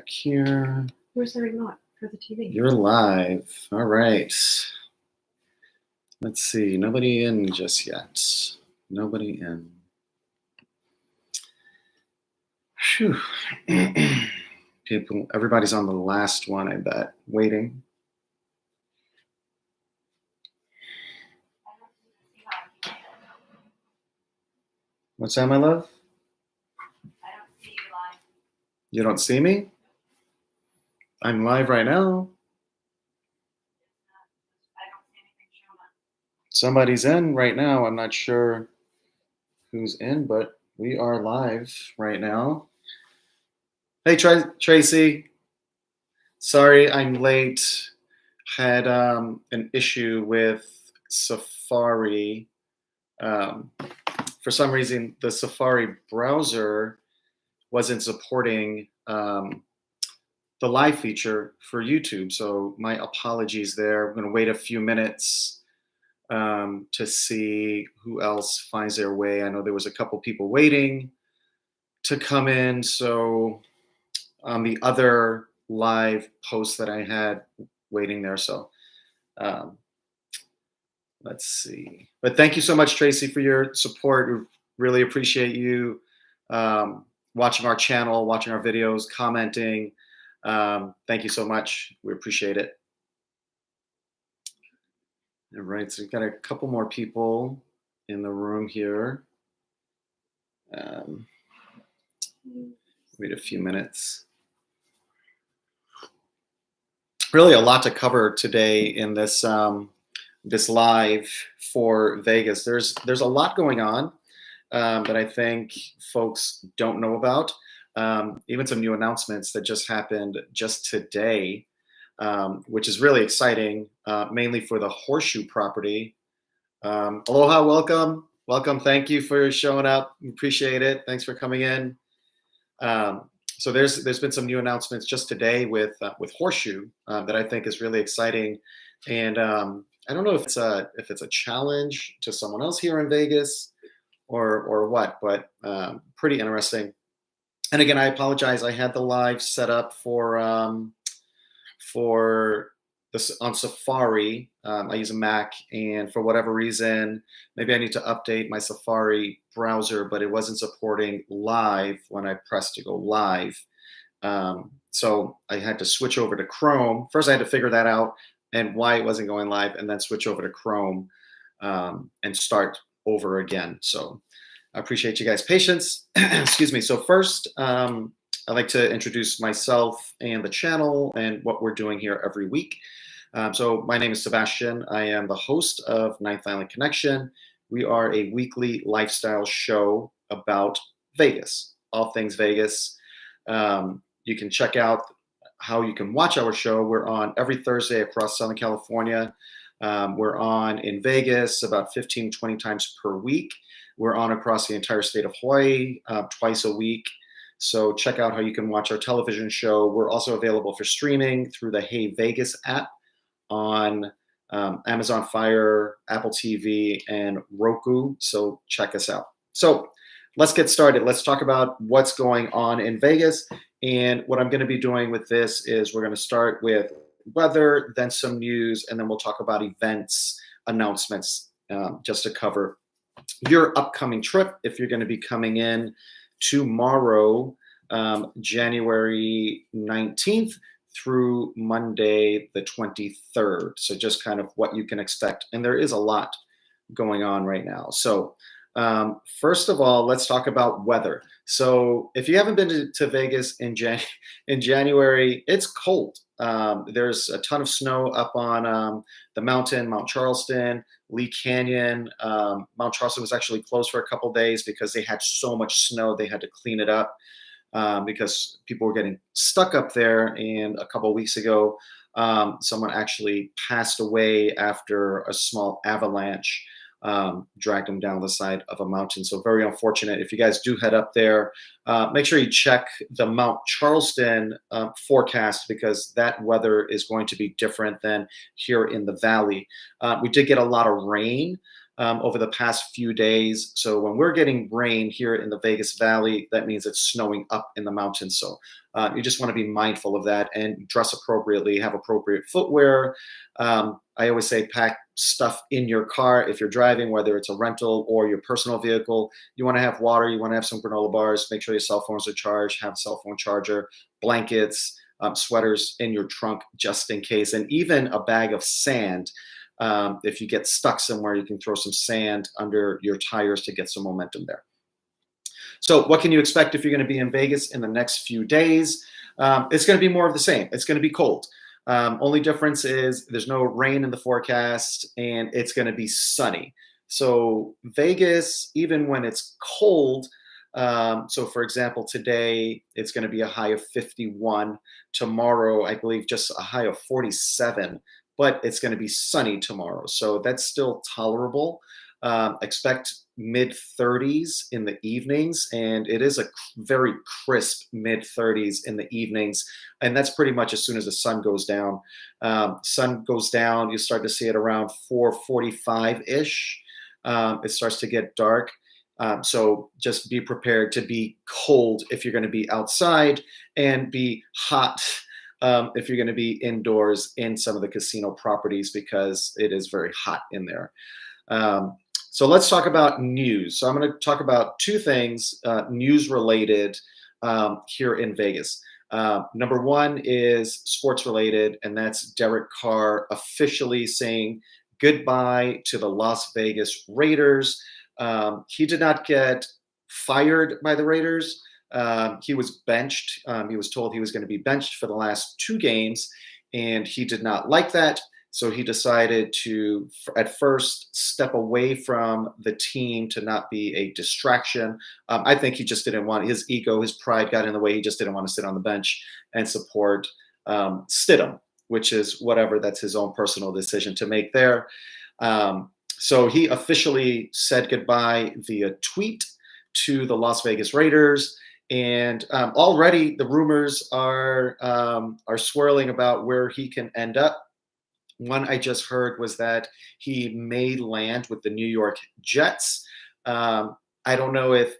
here. Where's the remote for the TV? You're live. All right. Let's see. Nobody in just yet. Nobody in. Phew. People, everybody's on the last one, I bet, waiting. What's that, my love? I don't see you live. You don't see me? I'm live right now. I don't see anything showing up. Somebody's in right now. I'm not sure who's in, but we are live right now. Hey, Tracy. Sorry, I'm late. Had an issue with Safari. For some reason, the Safari browser wasn't supporting the live feature for YouTube. So my apologies there. I'm going to wait a few minutes to see who else finds their way. I know there was a couple people waiting to come in. So on the other live posts that I had waiting there. So let's see. But thank you so much, Tracy, for your support. We really appreciate you watching our channel, watching our videos, commenting. Thank you so much. We appreciate it. All right, so we've got a couple more people in the room here. Wait a few minutes. Really a lot to cover today in this this live for Vegas. There's a lot going on that I think folks don't know about. Even some new announcements that just happened just today, which is really exciting, mainly for the Horseshoe property. Aloha, welcome. Thank you for showing up. We appreciate it. Thanks for coming in. So there's been some new announcements just today with Horseshoe that I think is really exciting, and I don't know if it's a challenge to someone else here in Vegas or what, but pretty interesting. And again, I apologize. I had the live set up for this on Safari. I use a Mac, and for whatever reason, maybe I need to update my Safari browser, but it wasn't supporting live when I pressed to go live. So I had to switch over to Chrome. First, I had to figure that out and why it wasn't going live, and then switch over to Chrome and start over again. So I appreciate you guys' patience. Excuse me. So first, I'd like to introduce myself and the channel and what we're doing here every week. So my name is Sebastian. I am the host of Ninth Island Connection. We are a weekly lifestyle show about Vegas, all things Vegas. You can check out how you can watch our show. We're on every Thursday across Southern California. We're on in Vegas about 15, 20 times per week. We're on across the entire state of Hawaii twice a week. So check out how you can watch our television show. We're also available for streaming through the Hey Vegas app on Amazon Fire, Apple TV, and Roku. So check us out. So let's get started. Let's talk about what's going on in Vegas. And what I'm going to be doing with this is we're going to start with weather, then some news, and then we'll talk about events, announcements, just to cover your upcoming trip if you're going to be coming in tomorrow, January 19th through Monday the 23rd. So just kind of what you can expect. And there is a lot going on right now. So first of all, let's talk about weather. So if you haven't been to Vegas in January, it's cold. There's a ton of snow up on the mountain, Mount Charleston, Lee Canyon. Mount Charleston was actually closed for a couple days because they had so much snow. They had to clean it up because people were getting stuck up there. And a couple of weeks ago, someone actually passed away after a small avalanche dragged them down the side of a mountain. So very unfortunate. If you guys do head up there, make sure you check the Mount Charleston forecast, because that weather is going to be different than here in the valley. We did get a lot of rain over the past few days. So when we're getting rain here in the Vegas Valley, that means it's snowing up in the mountains. So you just want to be mindful of that and dress appropriately, have appropriate footwear. I always say pack stuff in your car if you're driving, whether it's a rental or your personal vehicle. You want to have water, you want to have some granola bars, make sure your cell phones are charged, have a cell phone charger, blankets, sweaters in your trunk just in case, and even a bag of sand. If you get stuck somewhere, you can throw some sand under your tires to get some momentum there. So what can you expect if you're going to be in Vegas in the next few days? It's going to be more of the same. It's going to be cold. Only difference is there's no rain in the forecast and it's going to be sunny. So Vegas, even when it's cold, so for example, today it's going to be a high of 51. Tomorrow, I believe just a high of 47, but it's going to be sunny tomorrow. So that's still tolerable. Expect mid 30s in the evenings, and it is a very crisp mid 30s in the evenings, and that's pretty much as soon as the sun goes down. Sun goes down, you start to see it around 4:45 ish. It starts to get dark, so just be prepared to be cold if you're going to be outside, and be hot if you're going to be indoors in some of the casino properties, because it is very hot in there. So let's talk about news. So I'm going to talk about two things news related here in Vegas. Number one is sports related, and that's Derek Carr officially saying goodbye to the Las Vegas Raiders. He did not get fired by the Raiders. He was benched. He was told he was going to be benched for the last 2 games, and he did not like that. So he decided to, at first, step away from the team to not be a distraction. I think he just didn't want, his ego, his pride got in the way. He just didn't want to sit on the bench and support Stidham, which is whatever. That's his own personal decision to make there. So he officially said goodbye via tweet to the Las Vegas Raiders. And already the rumors are swirling about where he can end up. One I just heard was that he may land with the New York Jets. I don't know if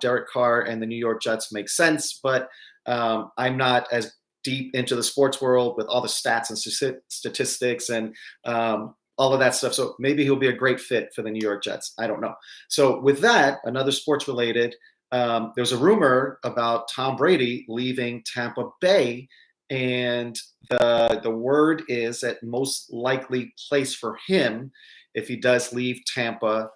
Derek Carr and the New York Jets make sense, but I'm not as deep into the sports world with all the stats and statistics and all of that stuff. So maybe he'll be a great fit for the New York Jets. I don't know. So with that, another sports related, there's a rumor about Tom Brady leaving Tampa Bay. And the word is that most likely place for him, if he does leave Tampa,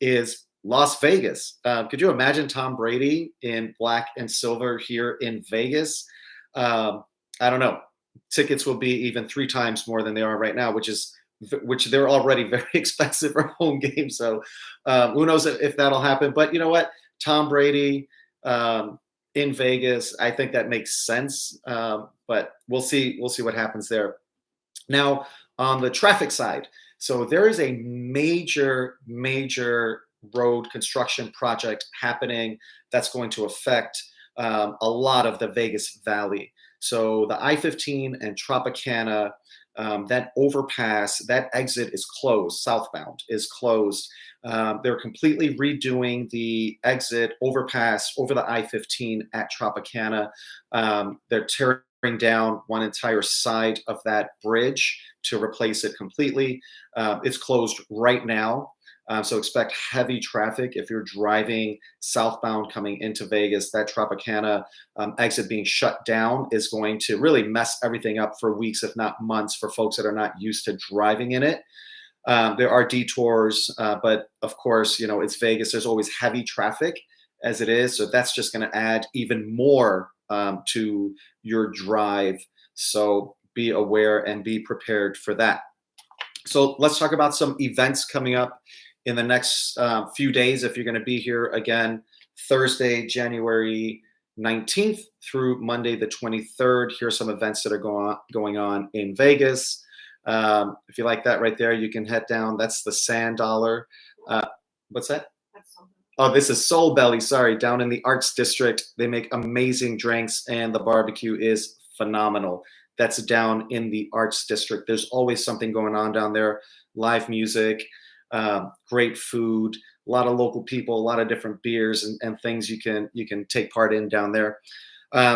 is Las Vegas. Could you imagine Tom Brady in black and silver here in Vegas? I don't know. Tickets will be even 3 times more than they are right now, which they're already very expensive for home games. So who knows if that'll happen? But you know what, Tom Brady. In Vegas, I think that makes sense, but we'll see what happens there. Now, on the traffic side, so there is a major road construction project happening that's going to affect a lot of the Vegas Valley. So the I-15 and Tropicana, that overpass, that exit is closed, southbound is closed. They're completely redoing the exit overpass over the I-15 at Tropicana. They're tearing down one entire side of that bridge to replace it completely. It's closed right now. So expect heavy traffic if you're driving southbound coming into Vegas. That Tropicana exit being shut down is going to really mess everything up for weeks, if not months, for folks that are not used to driving in it. There are detours, but of course, you know, it's Vegas. There's always heavy traffic as it is. So that's just going to add even more to your drive. So be aware and be prepared for that. So let's talk about some events coming up in the next few days. If you're going to be here again, Thursday, January 19th through Monday, the 23rd, here are some events that are going on in Vegas. If you like that right there, you can head down. That's the Sand Dollar. What's that? Oh, this is Soul Belly. Sorry, down in the Arts District. They make amazing drinks, and the barbecue is phenomenal. That's down in the Arts District. There's always something going on down there. Live music. Great food, a lot of local people, a lot of different beers and things you can take part in down there.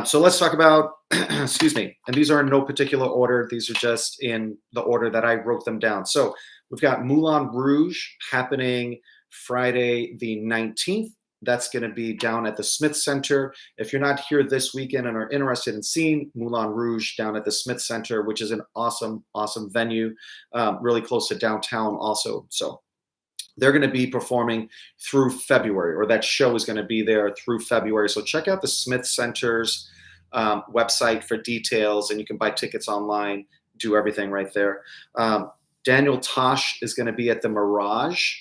So let's talk about, excuse me, and these are in no particular order. These are just in the order that I wrote them down. So we've got Moulin Rouge happening Friday the 19th. That's going to be down at the Smith Center. If you're not here this weekend and are interested in seeing Moulin Rouge down at the Smith Center, which is an awesome, awesome venue, really close to downtown also. So they're going to be performing through February, or that show is going to be there through February. So check out the Smith Center's website for details, and you can buy tickets online, do everything right there. Daniel Tosh is going to be at the Mirage.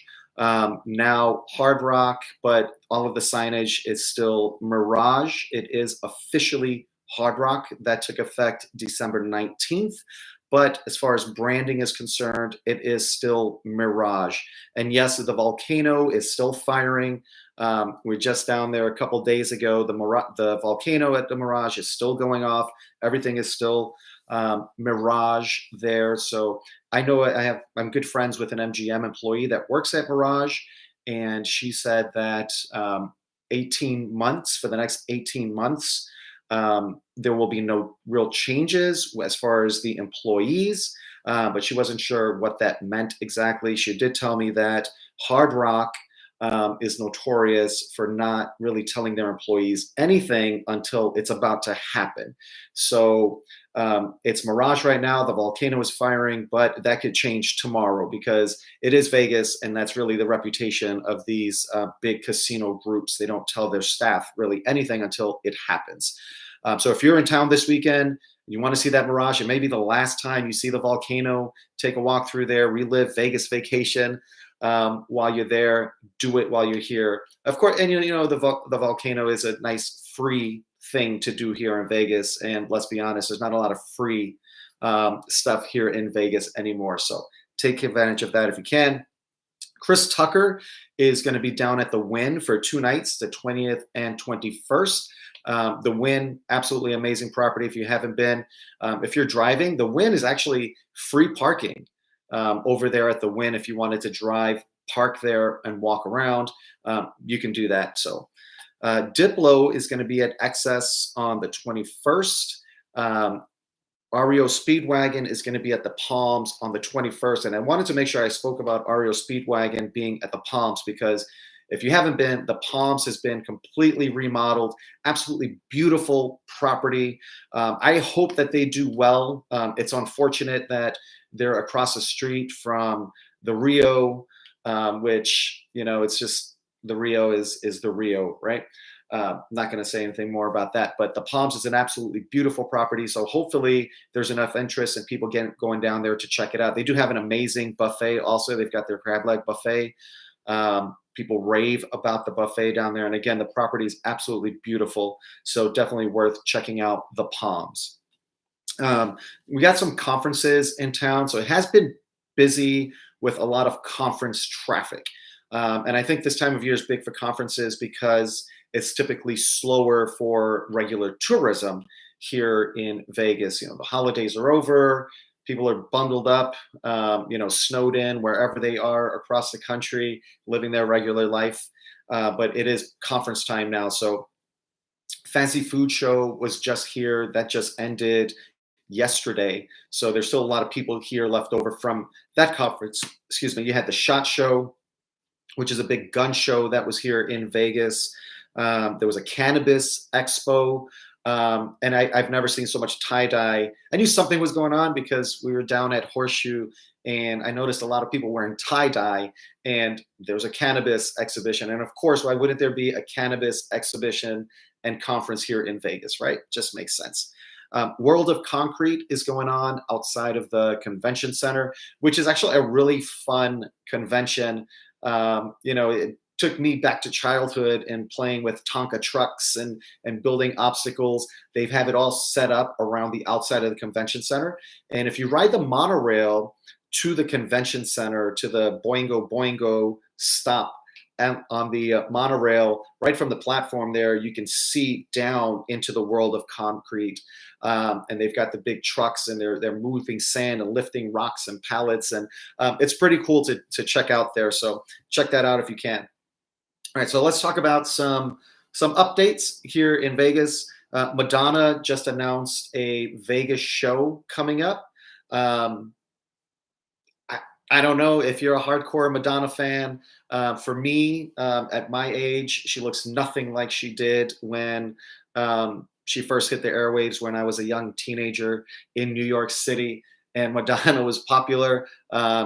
Now Hard Rock, but all of the signage is still Mirage. It is officially Hard Rock. That took effect December 19th. But as far as branding is concerned, it is still Mirage. And yes, the volcano is still firing. We're just down there a couple days ago. The volcano at the Mirage is still going off. Everything is still Mirage there. So I know I'm good friends with an MGM employee that works at Mirage, and she said that 18 months, for the next 18 months, there will be no real changes as far as the employees, but she wasn't sure what that meant exactly. She did tell me that Hard Rock is notorious for not really telling their employees anything until it's about to happen. So it's Mirage right now. The volcano is firing, but that could change tomorrow because it is Vegas, and that's really the reputation of these big casino groups. They don't tell their staff really anything until it happens. So if you're in town this weekend, you want to see that Mirage, it may be the last time you see the volcano, take a walk through there, relive Vegas vacation while you're there. Do it while you're here. Of course, and the volcano is a nice free thing to do here in Vegas. And let's be honest, there's not a lot of free stuff here in Vegas anymore. So take advantage of that if you can. Chris Tucker is going to be down at the Wynn for 2 nights, the 20th and 21st. The Wynn, absolutely amazing property if you haven't been. If you're driving, the Wynn is actually free parking over there at the Wynn. If you wanted to drive, park there and walk around, you can do that. So Diplo is going to be at Excess on the 21st. REO Speedwagon is going to be at the Palms on the 21st. And I wanted to make sure I spoke about REO Speedwagon being at the Palms because if you haven't been, the Palms has been completely remodeled, absolutely beautiful property. I hope that they do well. It's unfortunate that they're across the street from the Rio, which, it's just, the Rio is the Rio, right? I'm not going to say anything more about that, but the Palms is an absolutely beautiful property. So hopefully there's enough interest and people going down there to check it out. They do have an amazing buffet. Also, they've got their crab leg buffet. People rave about the buffet down there. And again, the property is absolutely beautiful. So definitely worth checking out the Palms. We got some conferences in town. So it has been busy with a lot of conference traffic. And I think this time of year is big for conferences because it's typically slower for regular tourism here in Vegas. The holidays are over. People are bundled up, snowed in wherever they are across the country, living their regular life. But it is conference time now. So Fancy Food Show was just here. That just ended yesterday. So there's still a lot of people here left over from that conference. Excuse me. You had the SHOT Show, which is a big gun show that was here in Vegas. There was a cannabis expo. And I've never seen so much tie-dye. I knew something was going on because we were down at Horseshoe and I noticed a lot of people wearing tie-dye and there was a cannabis exhibition. And of course, why wouldn't there be a cannabis exhibition and conference here in Vegas, right? Just makes sense. World of Concrete is going on outside of the convention center, which is actually a really fun convention. It took me back to childhood and playing with Tonka trucks and building obstacles. They've have it all set up around the outside of the convention center. And if you ride the monorail to the convention center, to the Boingo Boingo stop on the monorail, right from the platform there, you can see down into the world of concrete. And they've got the big trucks, and they're moving sand and lifting rocks and pallets, and it's pretty cool to check out there. So check that out if you can. All right, so let's talk about some updates here in Vegas. Madonna just announced a Vegas show coming up. Um, I don't know if you're a hardcore Madonna fan. For me, at my age, she looks nothing like she did when she first hit the airwaves when I was a young teenager in New York City. And Madonna was popular,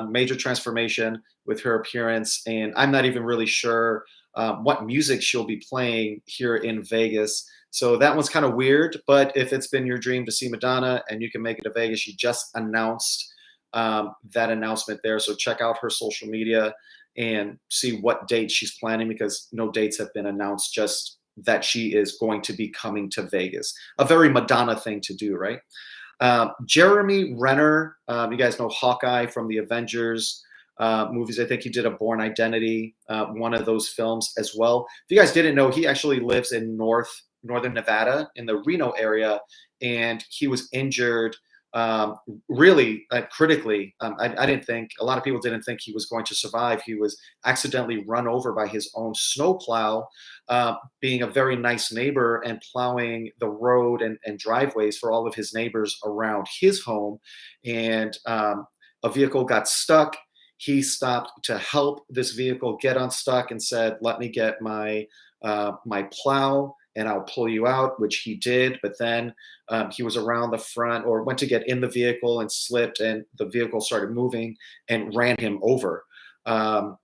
major transformation with her appearance. And I'm not even really sure what music she'll be playing here in Vegas. So that one's kind of weird. But if it's been your dream to see Madonna and you can make it to Vegas, she just announced that announcement there. So check out her social media and see what date she's planning, because no dates have been announced, just that she is going to be coming to Vegas. A very Madonna thing to do, right? Jeremy Renner, you guys know Hawkeye from the Avengers movies. I think he did a Born Identity, one of those films as well. If you guys didn't know, he actually lives in northern Nevada in the Reno area, and he was injured really critically. I didn't think, a lot of people didn't think he was going to survive. He was accidentally run over by his own snowplow, being a very nice neighbor and plowing the road and driveways for all of his neighbors around his home. And a vehicle got stuck. He stopped to help this vehicle get unstuck and said, "Let me get my plow and I'll pull you out," which he did. But then he was around the front, or went to get in the vehicle and slipped, and the vehicle started moving and ran him over.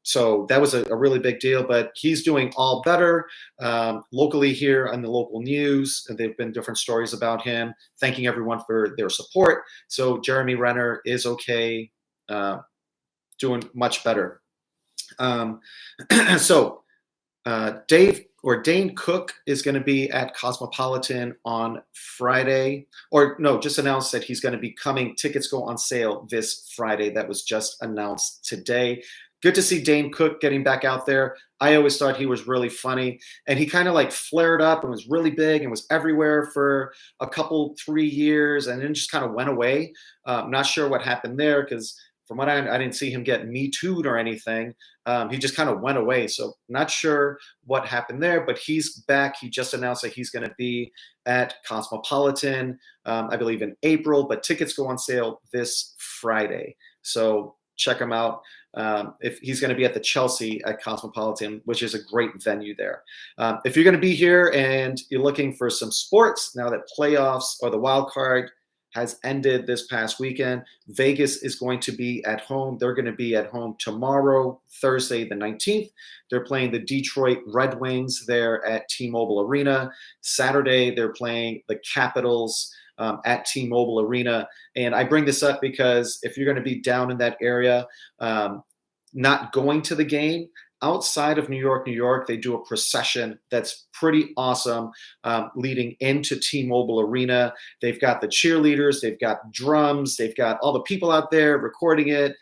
So that was a really big deal, but he's doing all better. Locally here on the local news, there have been different stories about him, thanking everyone for their support. So Jeremy Renner is okay, doing much better. So Dane Cook is going to be at Cosmopolitan on Friday, or no, just announced that he's going to be coming. Tickets go on sale this Friday. That was just announced today. Good to see Dane Cook getting back out there. I always thought he was really funny, and he kind of like flared up and was really big and was everywhere for a couple, 3 years, and then just kind of went away. Not sure what happened there, because from what I didn't see him get Me Too'd or anything. He just kind of went away. So not sure what happened there, but he's back. He just announced that he's going to be at Cosmopolitan, I believe in April, but tickets go on sale this Friday. So check him out. If he's going to be at the Chelsea at Cosmopolitan, which is a great venue there. If you're going to be here and you're looking for some sports, now that playoffs or the wild card has ended this past weekend, Vegas is going to be at home. They're going to be at home tomorrow, Thursday the 19th. They're playing the Detroit Red Wings there at T-Mobile Arena. Saturday, they're playing the Capitals at T-Mobile Arena. And I bring this up because if you're going to be down in that area, not going to the game, outside of New York, they do a procession that's pretty awesome, leading into T-Mobile Arena. They've got the cheerleaders, they've got drums, they've got all the people out there recording it,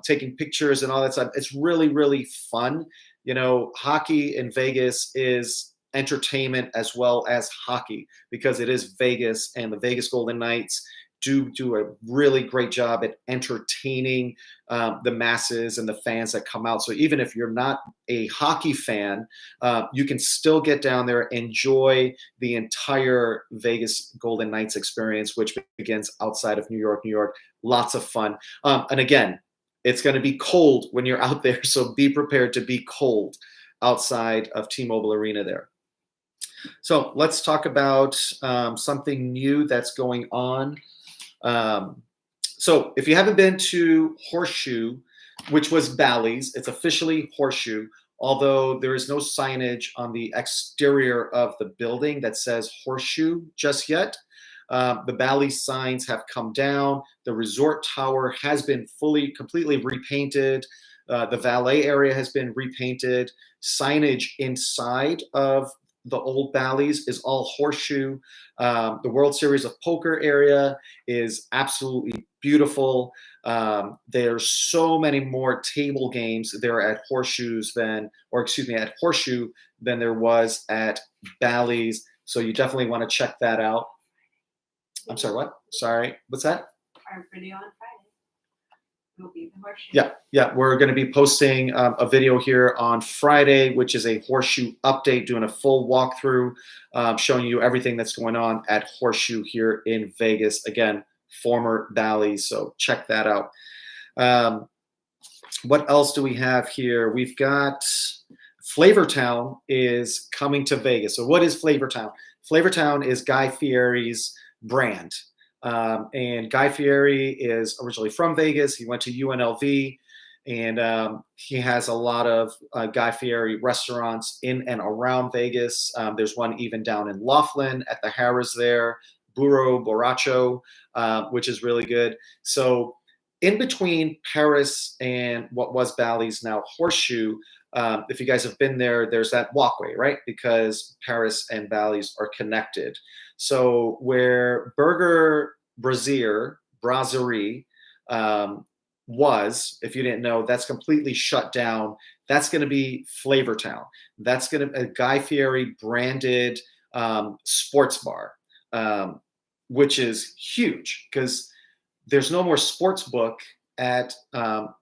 taking pictures and all that stuff. It's really, really fun. You know, hockey in Vegas is entertainment as well as hockey, because it is Vegas, and the Vegas Golden Knights do a really great job at entertaining the masses and the fans that come out. So even if you're not a hockey fan, you can still get down there, enjoy the entire Vegas Golden Knights experience, which begins outside of New York. Lots of fun. And again, it's going to be cold when you're out there, so be prepared to be cold outside of T-Mobile Arena there. So let's talk about something new that's going on. So if you haven't been to Horseshoe, which was Bally's, it's officially Horseshoe, although there is no signage on the exterior of the building that says Horseshoe just yet. The Bally's signs have come down. The resort tower has been completely repainted. The valet area has been repainted. Signage inside of the old Bally's is all Horseshoe. The World Series of Poker area is absolutely beautiful. There's so many more table games there at at Horseshoe than there was at Bally's. So you definitely want to check that out. I'm sorry, what? Sorry, what's that? Our video on Friday will be the Horseshoe. Yeah, we're going to be posting a video here on Friday, which is a Horseshoe update, doing a full walkthrough, showing you everything that's going on at Horseshoe here in Vegas. Again, former Bally's, so check that out. What else do we have here? We've got Flavortown is coming to Vegas. So what is Flavortown? Flavortown is Guy Fieri's brand. And Guy Fieri is originally from Vegas. He went to UNLV, and he has a lot of Guy Fieri restaurants in and around Vegas. There's one even down in Laughlin at the Harrah's there, Burro Borracho, which is really good. So in between Paris and what was Bally's, now Horseshoe, if you guys have been there, there's that walkway, right? Because Paris and Bally's are connected. So where Burger Brasserie was, if you didn't know, that's completely shut down. That's going to be Flavortown. That's going to a Guy Fieri branded sports bar, which is huge because there's no more sports book at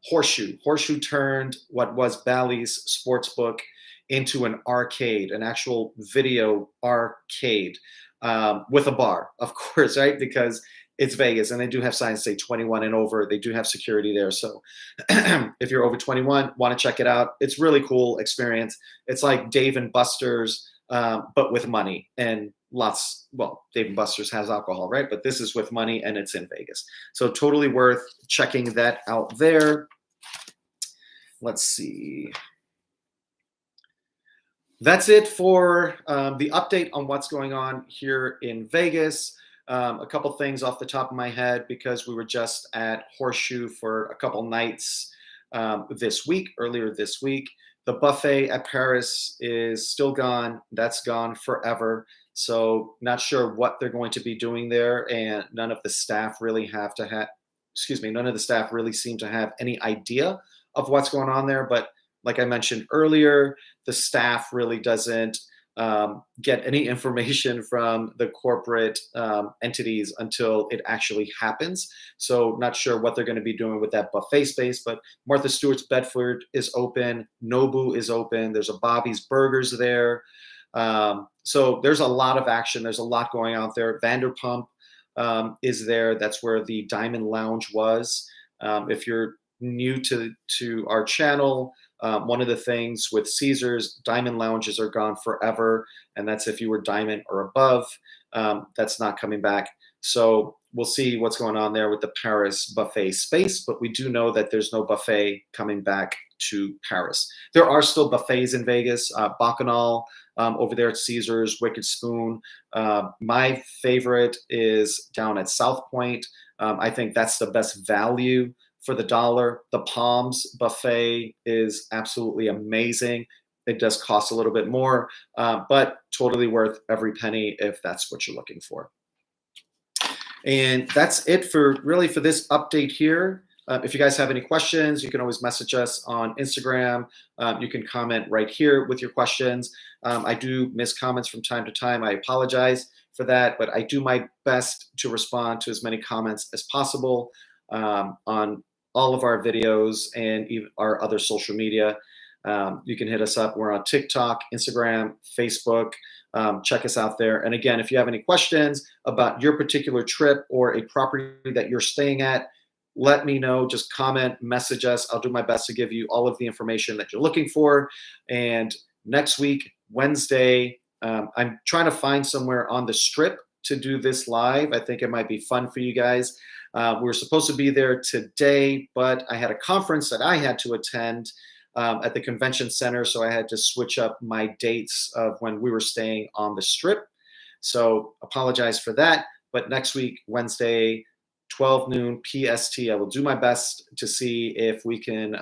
Horseshoe. Horseshoe turned what was Bally's sports book into an arcade, an actual video arcade with a bar, of course, right? Because it's Vegas, and they do have signs say 21 and over. They do have security there. So if you're over 21, want to check it out. It's really cool experience. It's like Dave and Buster's, but with money and lots. Well, Dave & Buster's has alcohol, right? But this is with money, and it's in Vegas. So totally worth checking that out there. Let's see. That's it for the update on what's going on here in Vegas. A couple things off the top of my head, because we were just at Horseshoe for a couple nights earlier this week. The buffet at Paris is still gone. That's gone forever. So not sure what they're going to be doing there, and none of the staff really seem to have any idea of what's going on there. But like I mentioned earlier, the staff really doesn't get any information from the corporate entities until it actually happens. So not sure what they're going to be doing with that buffet space, but Martha Stewart's Bedford is open. Nobu is open. There's a Bobby's Burgers there. So there's a lot of action. There's a lot going out there. Vanderpump is there. That's where the Diamond Lounge was. If you're new to our channel, one of the things with Caesars, Diamond Lounges are gone forever. And that's if you were Diamond or above. That's not coming back. So we'll see what's going on there with the Paris buffet space. But we do know that there's no buffet coming back to Paris. There are still buffets in Vegas. Bacchanal over there at Caesars, Wicked Spoon. My favorite is down at South Point. I think that's the best value for the dollar. The Palms buffet is absolutely amazing. It does cost a little bit more, but totally worth every penny if that's what you're looking for. And that's it for this update here. If you guys have any questions, you can always message us on Instagram. You can comment right here with your questions. I do miss comments from time to time. I apologize for that, but I do my best to respond to as many comments as possible on all of our videos and even our other social media. You can hit us up. We're on TikTok, Instagram, Facebook. Check us out there. And again, if you have any questions about your particular trip or a property that you're staying at, let me know. Just comment, message us. I'll do my best to give you all of the information that you're looking for. And next week, Wednesday, I'm trying to find somewhere on the Strip to do this live. I think it might be fun for you guys. We were supposed to be there today, but I had a conference that I had to attend at the convention center, so I had to switch up my dates of when we were staying on the Strip. So apologize for that. But next week, Wednesday, 12 noon PST. I will do my best to see if we can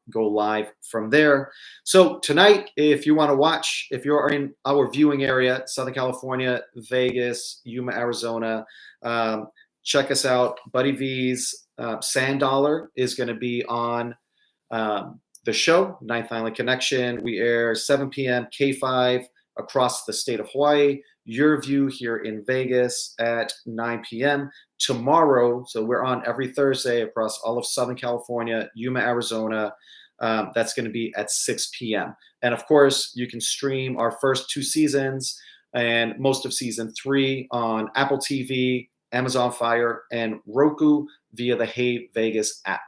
go live from there. So tonight, if you want to watch, if you're in our viewing area, Southern California, Vegas, Yuma, Arizona, check us out. Buddy V's Sand Dollar is going to be on the show, Ninth Island Connection. We air 7 p.m. K5 across the state of Hawaii. Your View here in Vegas at 9 p.m. Tomorrow, so we're on every Thursday across all of Southern California, Yuma, Arizona. That's going to be at 6 p.m. And of course, you can stream our first 2 seasons and most of season 3 on Apple TV, Amazon Fire, and Roku via the Hey Vegas app.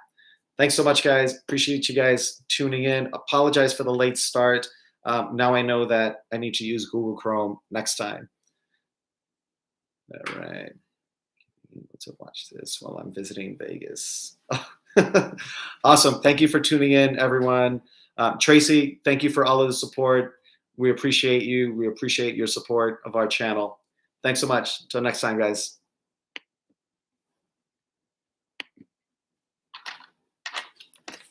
Thanks so much, guys. Appreciate you guys tuning in. Apologize for the late start. Now I know that I need to use Google Chrome next time. All right. Let's watch this while I'm visiting Vegas. Awesome. Thank you for tuning in, everyone. Tracy, thank you for all of the support. We appreciate you. We appreciate your support of our channel. Thanks so much. Until next time, guys.